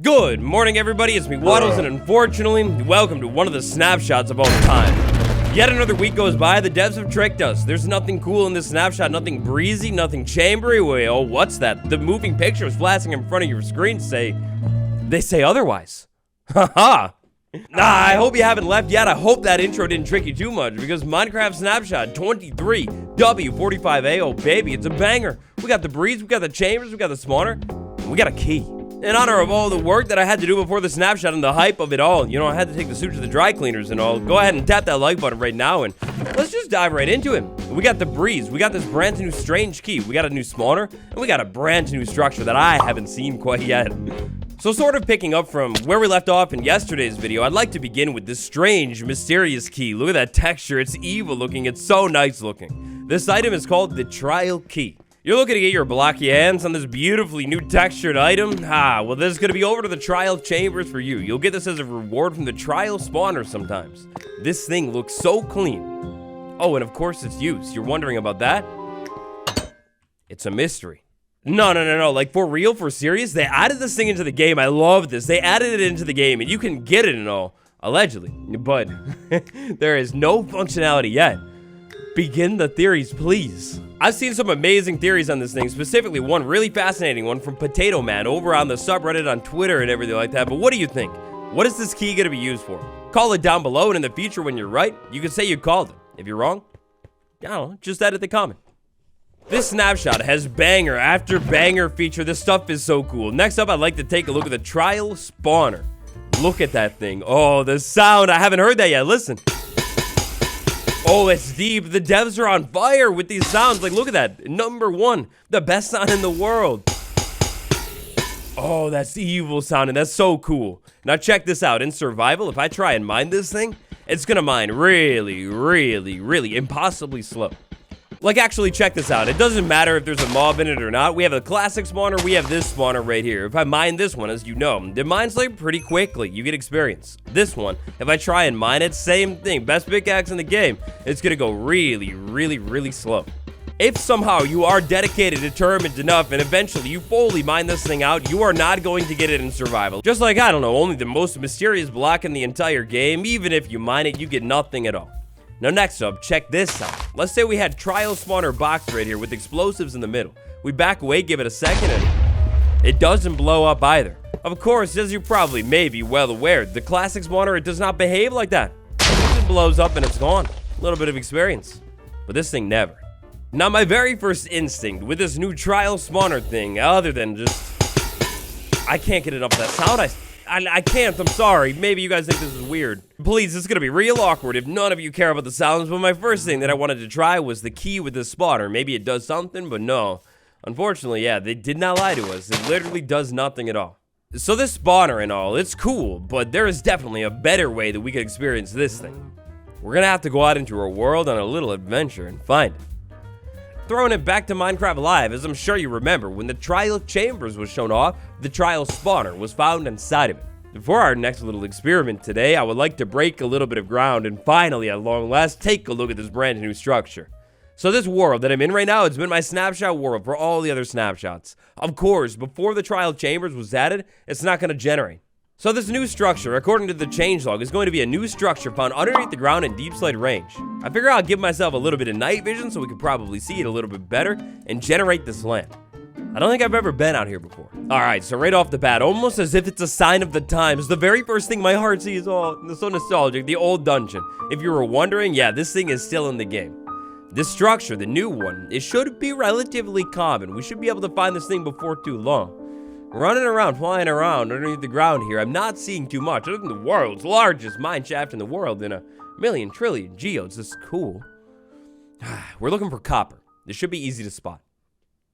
Good morning, everybody. It's me, Waddles, and unfortunately, welcome to one of the snapshots of all time. Yet another week goes by. The devs have tricked us. There's nothing cool in this snapshot, nothing breezy, nothing chambery. Wait, oh, what's that? The moving picture is flashing in front of your screen. They say otherwise. Haha. I hope you haven't left yet. I hope that intro didn't trick you too much, because Minecraft Snapshot 23w45a, oh baby, it's a banger. We got the breeze, we got the chambers, we got the spawner, and we got a key. In honor of all the work that I had to do before the snapshot and the hype of it all, you know, I had to take the suit to the dry cleaners and all. Go ahead and tap that like button right now, and let's just dive right into it. We got the breeze, we got this brand new strange key, we got a new spawner, and we got a brand new structure that I haven't seen quite yet. So sort of picking up from where we left off in yesterday's video, I'd like to begin with this strange, mysterious key. Look at that texture, it's evil looking, it's so nice looking. This item is called the trial key. You're looking to get your blocky hands on this beautifully new textured item? Well, this is going to be over to the trial chambers for you. You'll get this as a reward from the trial spawner sometimes. This thing looks so clean. Oh, and of course its use. You're wondering about that? It's a mystery. No, like for real, for serious? They added this thing into the game. I love this. They added it into the game and you can get it and all, allegedly, but there is no functionality yet. Begin the theories, please. I've seen some amazing theories on this thing, specifically one really fascinating one from Potato Man over on the subreddit on Twitter and everything like that. But what do you think? What is this key going to be used for? Call it down below, and in the future when you're right, you can say you called it. If you're wrong, I don't know, just edit the comment. This snapshot has banger after banger feature. This stuff is so cool. Next up, I'd like to take a look at the trial spawner. Look at that thing. Oh, the sound. I haven't heard that yet. Listen. Oh, it's deep. The devs are on fire with these sounds. Like, look at that. Number one, the best sound in the world. Oh, that's evil sounding. That's so cool. Now, check this out. In survival, if I try and mine this thing, it's going to mine really impossibly slow. Like, actually, check this out. It doesn't matter if there's a mob in it or not. We have a classic spawner. We have this spawner right here. If I mine this one, as you know, it mines like pretty quickly. You get experience. This one, if I try and mine it, same thing. Best pickaxe in the game. It's going to go really slow. If somehow you are dedicated, determined enough, and eventually you fully mine this thing out, you are not going to get it in survival. Just like, I don't know, only the most mysterious block in the entire game. Even if you mine it, you get nothing at all. Now next up, check this out. Let's say we had trial spawner box right here with explosives in the middle. We back away, give it a second, and it doesn't blow up either. Of course, as you probably may be well aware, the classic spawner, it does not behave like that. It just blows up and it's gone. A little bit of experience. But this thing never. Now my very first instinct with this new trial spawner thing, other than just, I can't get enough of that sound. I can't, I'm sorry. Maybe you guys think this is weird. Please, this is gonna be real awkward if none of you care about the sounds, but my first thing that I wanted to try was the key with the spawner. Maybe it does something, but no. Unfortunately, yeah, they did not lie to us. It literally does nothing at all. So this spawner and all, it's cool, but there is definitely a better way that we could experience this thing. We're gonna have to go out into our world on a little adventure and find it. Throwing it back to Minecraft Live, as I'm sure you remember, when the trial chambers was shown off, the trial spawner was found inside of it. For our next little experiment today, I would like to break a little bit of ground and finally, at long last, take a look at this brand new structure. So this world that I'm in right now, it's been my snapshot world for all the other snapshots. Of course, before the trial chambers was added, it's not going to generate. So this new structure, according to the changelog, is going to be a new structure found underneath the ground in deep slate range. I figure I'll give myself a little bit of night vision so we can probably see it a little bit better and generate this land. I don't think I've ever been out here before. Alright, so right off the bat, almost as if it's a sign of the times, the very first thing my heart sees, oh, it's so nostalgic, the old dungeon. If you were wondering, yeah, this thing is still in the game. This structure, the new one, it should be relatively common. We should be able to find this thing before too long. Running around, flying around underneath the ground here, I'm not seeing too much other than the world's largest mine shaft in the world in a million trillion geodes. This is cool. We're looking for copper. This should be easy to spot.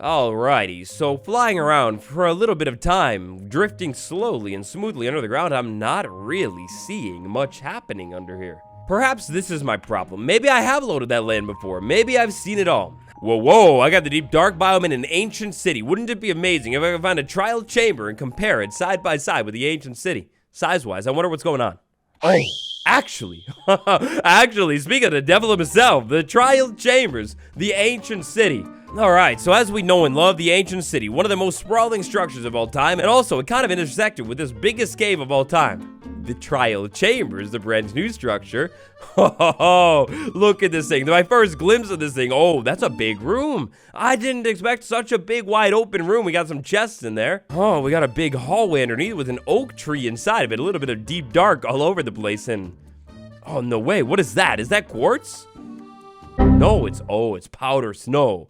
Alrighty, so flying around for a little bit of time, drifting slowly and smoothly under the ground, I'm not really seeing much happening under here. Perhaps this is my problem. Maybe I have loaded that land before. Maybe I've seen it all. Whoa, I got the deep dark biome in an ancient city. Wouldn't it be amazing if I could find a trial chamber and compare it side by side with the ancient city? Size-wise, I wonder what's going on. Oh, actually, speaking of the devil himself, the trial chambers, the ancient city. Alright, so as we know and love the ancient city, one of the most sprawling structures of all time, and also it kind of intersected with this biggest cave of all time. The Trial Chamber is the brand new structure. Oh, look at this thing. My first glimpse of this thing. Oh, that's a big room. I didn't expect such a big, wide open room. We got some chests in there. Oh, we got a big hallway underneath with an oak tree inside of it. A little bit of deep dark all over the place. And oh, no way. What is that? Is that quartz? No, it's powder snow.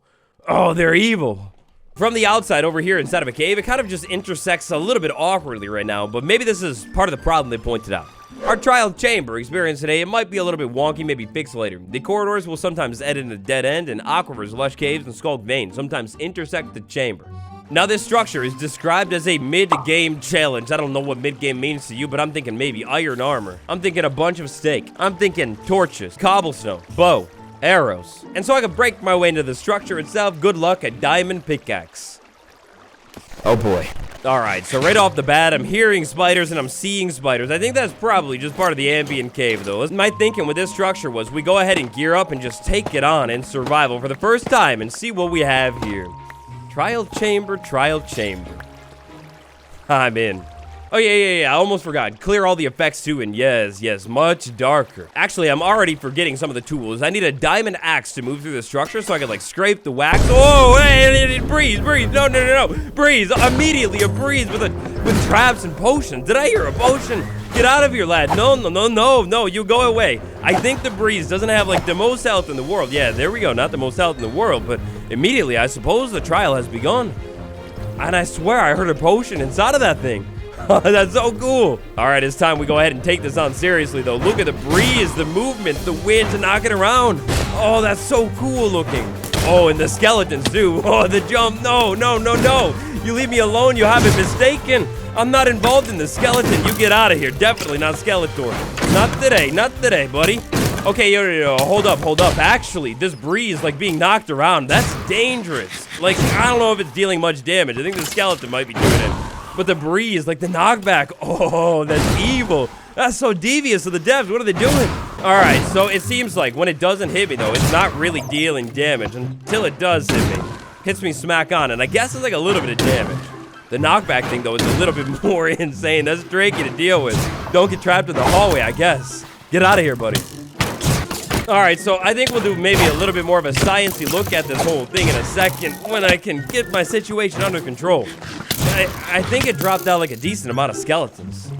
Oh, they're evil. From the outside over here inside of a cave, it kind of just intersects a little bit awkwardly right now, but maybe this is part of the problem they pointed out. Our trial chamber experience today, it might be a little bit wonky, maybe fixed later. The corridors will sometimes end in a dead end, and aquifers, lush caves, and skulk veins sometimes intersect the chamber. Now this structure is described as a mid-game challenge. I don't know what mid-game means to you, but I'm thinking maybe iron armor. I'm thinking a bunch of steak. I'm thinking torches, cobblestone, bow, arrows. And so I can break my way into the structure itself. Good luck at diamond pickaxe. Oh boy. Alright, so right off the bat, I'm hearing spiders and I'm seeing spiders. I think that's probably just part of the ambient cave, though. My thinking with this structure was we go ahead and gear up and just take it on in survival for the first time and see what we have here. Trial chamber, trial chamber. I'm in. Oh, yeah, I almost forgot. Clear all the effects too, and yes, much darker. Actually, I'm already forgetting some of the tools. I need a diamond axe to move through the structure so I can, like, scrape the wax. Oh, hey, breeze, no. Breeze, immediately a breeze with traps and potions. Did I hear a potion? Get out of here, lad. No, you go away. I think the breeze doesn't have, like, the most health in the world. Yeah, there we go, not the most health in the world, but immediately, I suppose the trial has begun. And I swear I heard a potion inside of that thing. That's so cool. All right, it's time we go ahead and take this on seriously, though. Look at the breeze, the movement, the wind to knock it around. Oh, that's so cool looking. Oh, and the skeletons, too. Oh, the jump. No. You leave me alone. You have it mistaken. I'm not involved in the skeleton. You get out of here. Definitely not Skeletor. Not today, buddy. Okay, yo, hold up. Actually, this breeze, like, being knocked around, that's dangerous. Like, I don't know if it's dealing much damage. I think the skeleton might be doing it. But the breeze, like the knockback, oh, that's evil. That's so devious of the devs. What are they doing? All right, so it seems like when it doesn't hit me, though, it's not really dealing damage until it does hit me. Hits me smack on, and I guess it's like a little bit of damage. The knockback thing, though, is a little bit more insane. That's tricky to deal with. Don't get trapped in the hallway, I guess. Get out of here, buddy. All right, so I think we'll do maybe a little bit more of a sciencey look at this whole thing in a second when I can get my situation under control. I think it dropped out like a decent amount of skeletons.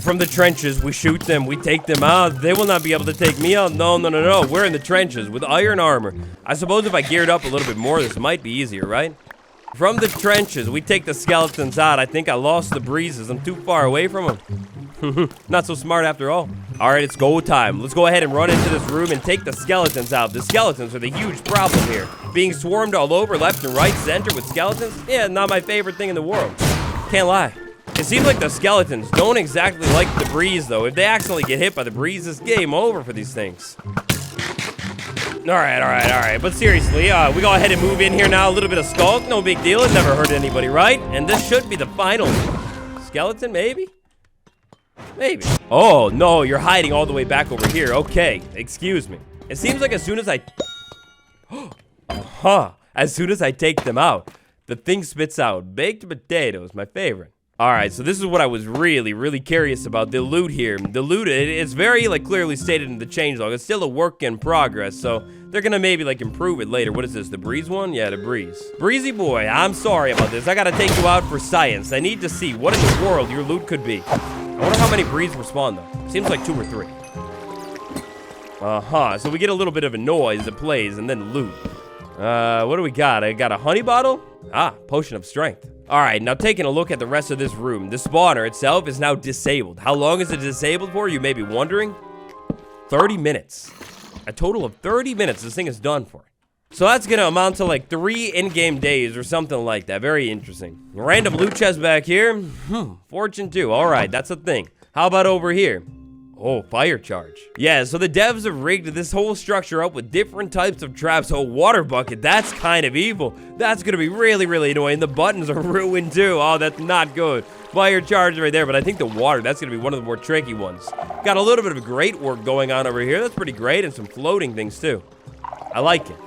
From the trenches, we shoot them, we take them out. They will not be able to take me out. No. We're in the trenches with iron armor. I suppose if I geared up a little bit more, this might be easier, right? From the trenches, we take the skeletons out. I think I lost the breezes. I'm too far away from them. Not so smart after all. All right, it's go time. Let's go ahead and run into this room and take the skeletons out. The skeletons are the huge problem here. Being swarmed all over, left and right, center with skeletons? Yeah, not my favorite thing in the world. Can't lie. It seems like the skeletons don't exactly like the breeze, though. If they accidentally get hit by the breeze, it's game over for these things. All right. But seriously, we go ahead and move in here now. A little bit of skulk, no big deal. It never hurt anybody, right? And this should be the final skeleton, maybe? Maybe. Oh, no, you're hiding all the way back over here. Okay, excuse me. It seems like as soon as I... As soon as I take them out, the thing spits out baked potatoes, my favorite. All right, so this is what I was really curious about. The loot here. The loot, it's very, like, clearly stated in the changelog. It's still a work in progress, so they're gonna maybe, like, improve it later. What is this, the breeze one? Yeah, the breeze. Breezy boy, I'm sorry about this. I gotta take you out for science. I need to see what in the world your loot could be. I wonder how many breeze respawn, though. Seems like 2 or 3. So we get a little bit of a noise that plays, and then loot. What do we got? I got a honey bottle? Potion of strength. All right, now taking a look at the rest of this room. The spawner itself is now disabled. How long is it disabled for, you may be wondering? 30 minutes. A total of 30 minutes this thing is done for. So that's gonna amount to like 3 in-game days or something like that. Very interesting. Random loot chest back here. Fortune 2. All right, that's a thing. How about over here? Oh, fire charge. Yeah, so the devs have rigged this whole structure up with different types of traps. Oh, water bucket, that's kind of evil. That's gonna be really annoying. The buttons are ruined too. Oh, that's not good. Fire charge right there, but I think the water, that's gonna be one of the more tricky ones. Got a little bit of great work going on over here. That's pretty great, and some floating things too. I like it.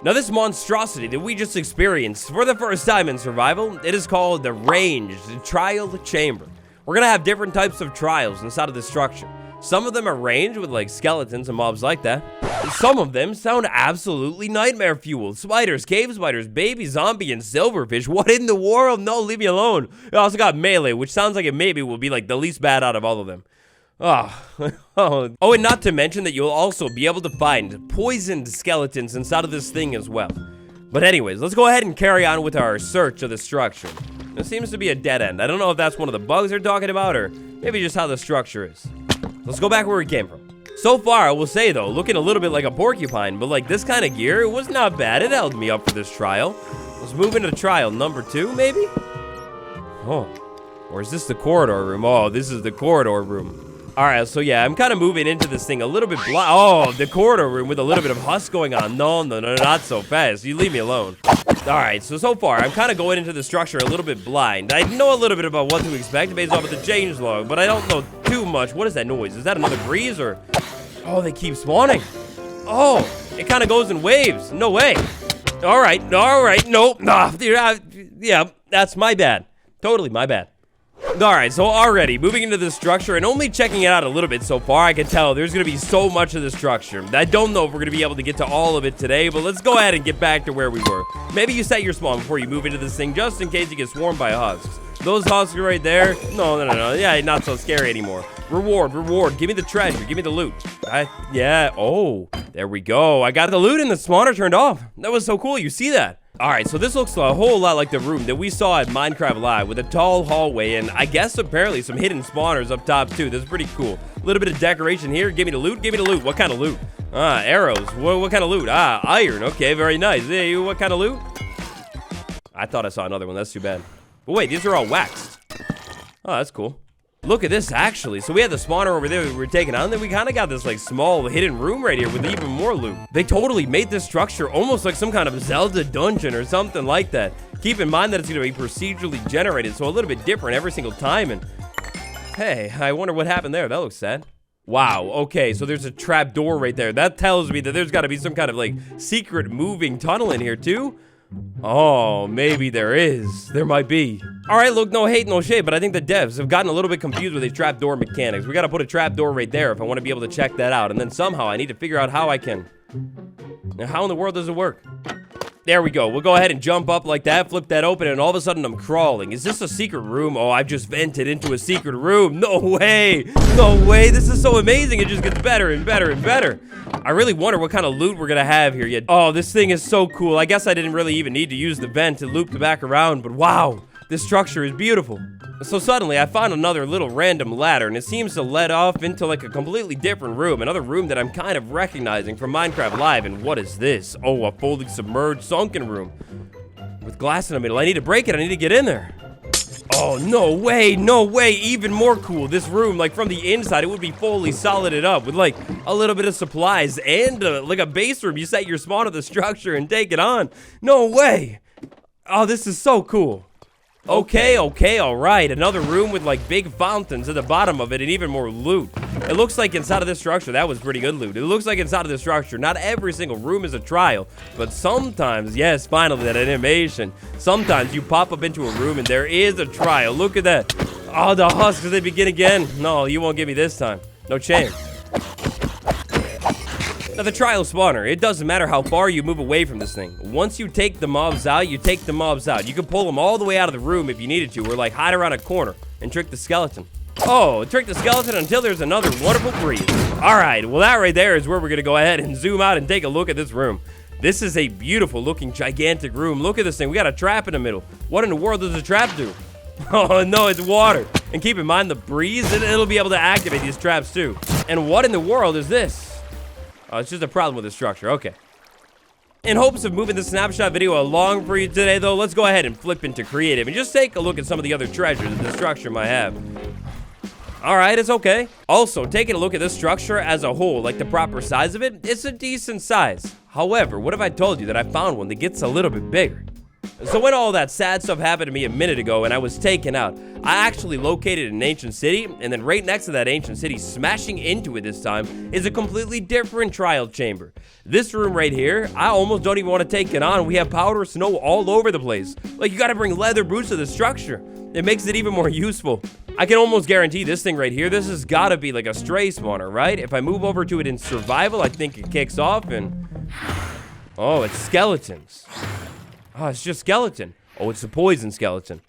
Now, this monstrosity that we just experienced for the first time in survival, it is called the Ranged Trial Chamber. We're gonna have different types of trials inside of this structure. Some of them are ranged with like skeletons and mobs like that. Some of them sound absolutely nightmare fuel. Spiders, cave spiders, baby zombie, and silverfish. What in the world? No, leave me alone. I also got melee, which sounds like it maybe will be like the least bad out of all of them. Oh, and not to mention that you'll also be able to find poisoned skeletons inside of this thing as well. But anyways, let's go ahead and carry on with our search of the structure. It seems to be a dead end. I don't know if that's one of the bugs they're talking about or maybe just how the structure is. Let's go back where we came from. So far, I will say though, looking a little bit like a porcupine, but like this kind of gear, it was not bad. It held me up for this trial. Let's move into trial number 2, maybe? Oh, or is this the corridor room? Oh, this is the corridor room. All right, so yeah, I'm kind of moving into this thing a little bit blind. Oh, the corridor room with a little bit of husk going on. No, not so fast. You leave me alone. All right, so far, I'm kind of going into the structure a little bit blind. I know a little bit about what to expect based off of the changelog, but I don't know too much. What is that noise? Is that another breeze or? Oh, they keep spawning. Oh, it kind of goes in waves. No way. All right, nope. Nah, yeah, that's my bad. Totally my bad. Alright, so already moving into the structure and only checking it out a little bit so far, I can tell there's going to be so much of the structure. I don't know if we're going to be able to get to all of it today, but let's go ahead and get back to where we were. Maybe you set your spawn before you move into this thing just in case you get swarmed by husks. Those husks right there, no. Yeah, not so scary anymore. Reward. Give me the treasure. Give me the loot. Yeah, oh, there we go. I got the loot and the spawner turned off. That was so cool. You see that? All right, so this looks a whole lot like the room that we saw at Minecraft Live with a tall hallway and I guess apparently some hidden spawners up top too. This is pretty cool. A little bit of decoration here. Give me the loot. What kind of loot? Arrows. What kind of loot? Iron. Okay, very nice. Hey, what kind of loot? I thought I saw another one. That's too bad. But wait, these are all waxed. Oh, that's cool. Look at this, actually. So we had the spawner over there we were taking on, then we kind of got this, like, small hidden room right here with even more loot. They totally made this structure almost like some kind of Zelda dungeon or something like that. Keep in mind that it's going to be procedurally generated, so a little bit different every single time, and... Hey, I wonder what happened there. That looks sad. Wow, okay, so there's a trap door right there. That tells me that there's got to be some kind of, like, secret moving tunnel in here, too. Oh, maybe there is. There might be. Alright, look, no hate, no shade, but I think the devs have gotten a little bit confused with these trapdoor mechanics. We gotta put a trapdoor right there if I want to be able to check that out. And then somehow I need to figure out how I can. Now, how in the world does it work? There we go. We'll go ahead and jump up like that, flip that open, and all of a sudden I'm crawling. Is this a secret room? Oh, I've just vented into a secret room. No way. No way. This is so amazing. It just gets better and better and better. I really wonder what kind of loot we're going to have here yet. Oh, this thing is so cool. I guess I didn't really even need to use the vent to loop the back around, but wow. This structure is beautiful. So suddenly, I found another little random ladder, and it seems to lead off into like a completely different room. Another room that I'm kind of recognizing from Minecraft Live. And what is this? Oh, a fully submerged sunken room with glass in the middle. I need to break it. I need to get in there. Oh, no way. Even more cool. This room, like from the inside, it would be fully solided up with like a little bit of supplies and like a base room. You set your spawn of the structure and take it on. No way. Oh, this is so cool. Okay, all right. Another room with like big fountains at the bottom of it and even more loot. It looks like inside of this structure, that was pretty good loot. It looks like inside of this structure, not every single room is a trial, but sometimes, yes, finally, that animation. Sometimes you pop up into a room and there is a trial. Look at that. Oh, the husks, they begin again. No, you won't get me this time. No chance. Now, the trial spawner, it doesn't matter how far you move away from this thing. Once you take the mobs out, you take the mobs out. You can pull them all the way out of the room if you needed to, or like hide around a corner and trick the skeleton. Oh, trick the skeleton until there's another wonderful breeze. All right, well, that right there is where we're going to go ahead and zoom out and take a look at this room. This is a beautiful looking, gigantic room. Look at this thing. We got a trap in the middle. What in the world does a trap do? Oh, no, it's water. And keep in mind the breeze, it'll be able to activate these traps too. And what in the world is this? Oh, it's just a problem with the structure. Okay. In hopes of moving the snapshot video along for you today, though, let's go ahead and flip into creative and just take a look at some of the other treasures that the structure might have. All right, it's okay. Also, taking a look at this structure as a whole, like the proper size of it, it's a decent size. However, what if I told you that I found one that gets a little bit bigger? So when all that sad stuff happened to me a minute ago and I was taken out, I actually located an ancient city, and then right next to that ancient city, smashing into it this time, is a completely different trial chamber. This room right here, I almost don't even want to take it on. We have powder snow all over the place. Like, you gotta bring leather boots to the structure. It makes it even more useful. I can almost guarantee this thing right here, this has gotta be like a stray spawner, right? If I move over to it in survival, I think it kicks off and... Oh, it's skeletons. Oh, it's just skeleton. Oh, it's a poison skeleton.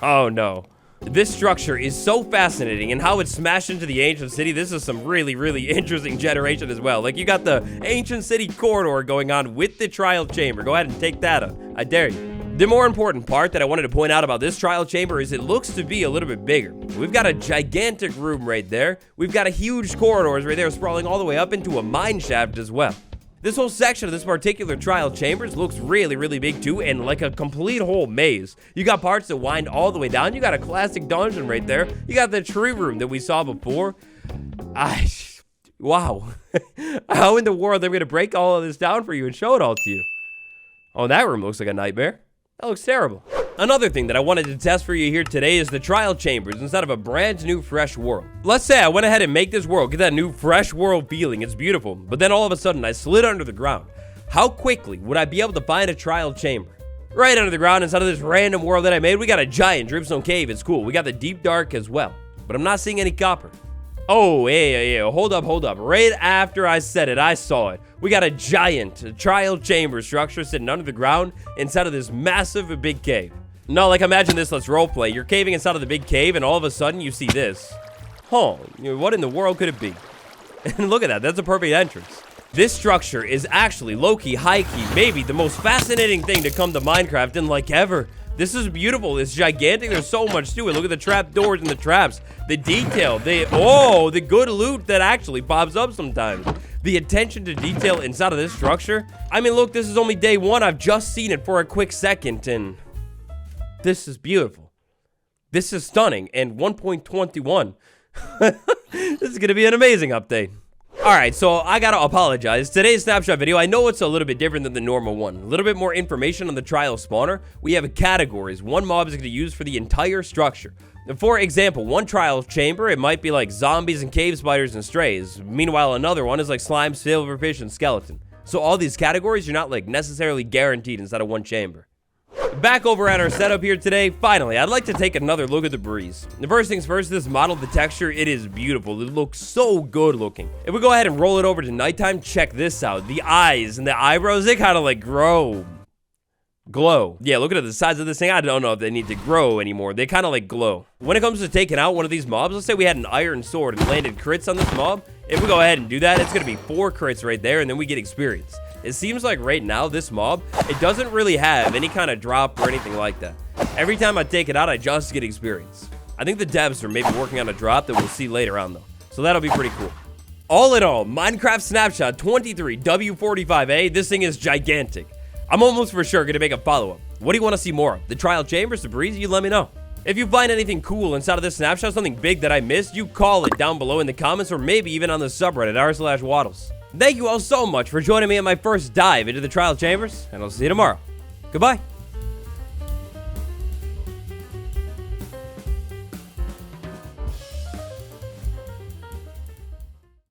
Oh, no. This structure is so fascinating, and how it smashed into the ancient city, this is some really, really interesting generation as well. Like, you got the ancient city corridor going on with the trial chamber. Go ahead and take that up. I dare you. The more important part that I wanted to point out about this trial chamber is it looks to be a little bit bigger. We've got a gigantic room right there. We've got a huge corridors right there sprawling all the way up into a mine shaft as well. This whole section of this particular trial chambers looks really, really big too, and like a complete whole maze. You got parts that wind all the way down. You got a classic dungeon right there. You got the tree room that we saw before. Wow. How in the world are we gonna break all of this down for you and show it all to you? Oh, that room looks like a nightmare. That looks terrible. Another thing that I wanted to test for you here today is the trial chambers instead of a brand new fresh world. Let's say I went ahead and make this world, get that new fresh world feeling, it's beautiful, but then all of a sudden I slid under the ground. How quickly would I be able to find a trial chamber? Right under the ground inside of this random world that I made, we got a giant dripstone cave, it's cool. We got the deep dark as well, but I'm not seeing any copper. Oh, yeah, hold up. Right after I said it, I saw it. We got a giant trial chamber structure sitting under the ground inside of this massive big cave. No, like imagine this, let's roleplay. You're caving inside of the big cave and all of a sudden you see this. Huh, what in the world could it be? And look at that, that's a perfect entrance. This structure is actually low-key, high-key, maybe the most fascinating thing to come to Minecraft in like ever. This is beautiful, it's gigantic, there's so much to it. Look at the trap doors and the traps, the detail, the good loot that actually pops up sometimes. The attention to detail inside of this structure. I mean, look, this is only day one. I've just seen it for a quick second, and this is beautiful. This is stunning, and 1.21. This is gonna be an amazing update. Alright, so I gotta apologize. Today's snapshot video, I know it's a little bit different than the normal one. A little bit more information on the trial spawner. We have categories. One mob is gonna use for the entire structure. For example, one trial chamber, it might be like zombies and cave spiders and strays. Meanwhile, another one is like slime, silverfish, and skeleton. So all these categories, you're not like necessarily guaranteed inside of one chamber. Back over at our setup here today, finally, I'd like to take another look at the breeze. The first things first, this model, the texture, it is beautiful. It looks so good looking. If we go ahead and roll it over to nighttime, check this out. The eyes and the eyebrows, they kind of like glow. Yeah, look at the size of this thing. I don't know if they need to grow anymore. They kind of like glow. When it comes to taking out one of these mobs, let's say we had an iron sword and landed crits on this mob. If we go ahead and do that, it's going to be 4 crits right there, and then we get experience. It seems like right now, this mob, it doesn't really have any kind of drop or anything like that. Every time I take it out, I just get experience. I think the devs are maybe working on a drop that we'll see later on, though. So that'll be pretty cool. All in all, Minecraft Snapshot 23w45a, this thing is gigantic. I'm almost for sure going to make a follow-up. What do you want to see more of? The trial chambers, the breeze? You let me know. If you find anything cool inside of this snapshot, something big that I missed, you call it down below in the comments or maybe even on the subreddit r/waddles. Thank you all so much for joining me in my first dive into the trial chambers, and I'll see you tomorrow. Goodbye.